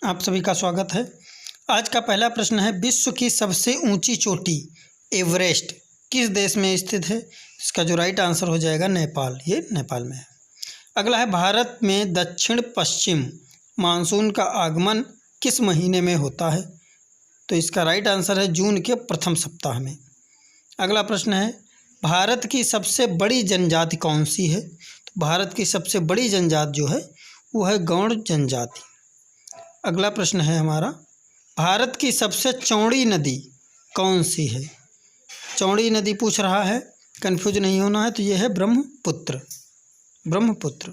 आप सभी का स्वागत है। आज का पहला प्रश्न है, विश्व की सबसे ऊंची चोटी एवरेस्ट किस देश में स्थित है? इसका जो राइट आंसर हो जाएगा नेपाल, ये नेपाल में है। अगला है, भारत में दक्षिण पश्चिम मानसून का आगमन किस महीने में होता है? तो इसका राइट आंसर है जून के प्रथम सप्ताह में। अगला प्रश्न है, भारत की सबसे बड़ी जनजाति कौन सी है? तो भारत की सबसे बड़ी जनजाति जो है वो है गौड़ जनजाति। अगला प्रश्न है हमारा, भारत की सबसे चौड़ी नदी कौन सी है? चौड़ी नदी पूछ रहा है, कंफ्यूज नहीं होना है, तो ये है ब्रह्मपुत्र। ब्रह्मपुत्र।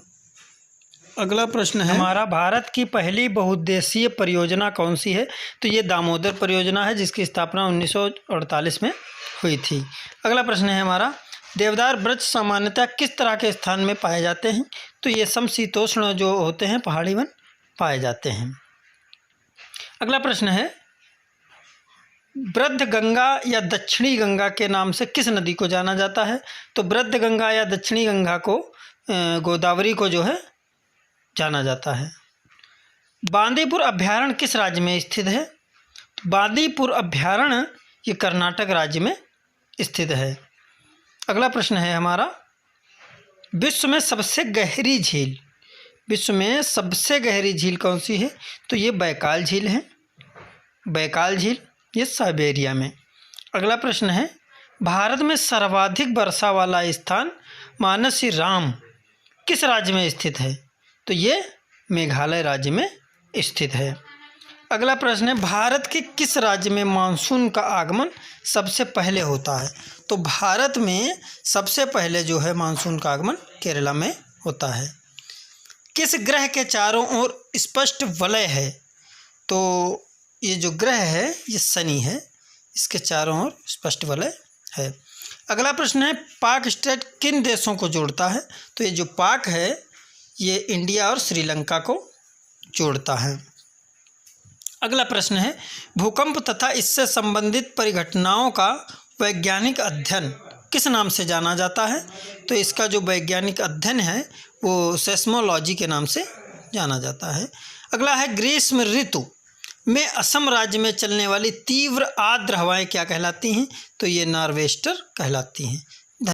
अगला प्रश्न है हमारा, भारत की पहली बहुउद्देशीय परियोजना कौन सी है? तो ये दामोदर परियोजना है, जिसकी स्थापना 1948 में हुई थी। अगला प्रश्न है हमारा, देवदार वृक्ष सामान्यतः किस तरह के स्थान में पाए जाते हैं? तो ये समशीतोष्ण जो होते हैं पहाड़ी वन पाए जाते हैं। अगला प्रश्न है, वृद्ध गंगा या दक्षिणी गंगा के नाम से किस नदी को जाना जाता है? तो वृद्ध गंगा या दक्षिणी गंगा को गोदावरी को जो है जाना जाता है। बांदीपुर अभ्यारण्य किस राज्य में स्थित है? तो बांदीपुर अभ्यारण्य ये कर्नाटक राज्य में स्थित है। अगला प्रश्न है हमारा, विश्व में सबसे गहरी झील, विश्व में सबसे गहरी झील कौन सी है? तो ये बैकाल झील है। बैकाल झील ये साइबेरिया में। अगला प्रश्न है, भारत में सर्वाधिक वर्षा वाला स्थान मानसी राम किस राज्य में स्थित है? तो ये मेघालय राज्य में स्थित है। अगला प्रश्न है, भारत के किस राज्य में मानसून का आगमन सबसे पहले होता है? तो भारत में सबसे पहले जो है मानसून का आगमन केरला में होता है। किस ग्रह के चारों ओर स्पष्ट वलय है? तो ये जो ग्रह है ये शनि है, इसके चारों ओर स्पष्ट वलय है। अगला प्रश्न है, पाक स्टेट किन देशों को जोड़ता है? तो ये जो पाक है ये इंडिया और श्रीलंका को जोड़ता है। अगला प्रश्न है, भूकंप तथा इससे संबंधित परिघटनाओं का वैज्ञानिक अध्ययन किस नाम से जाना जाता है? तो इसका जो वैज्ञानिक अध्ययन है वो सेस्मोलॉजी के नाम से जाना जाता है। अगला है, ग्रीष्म ऋतु में असम राज्य में चलने वाली तीव्र आर्द्र हवाएं क्या कहलाती हैं? तो ये नॉर्वेस्टर कहलाती हैं।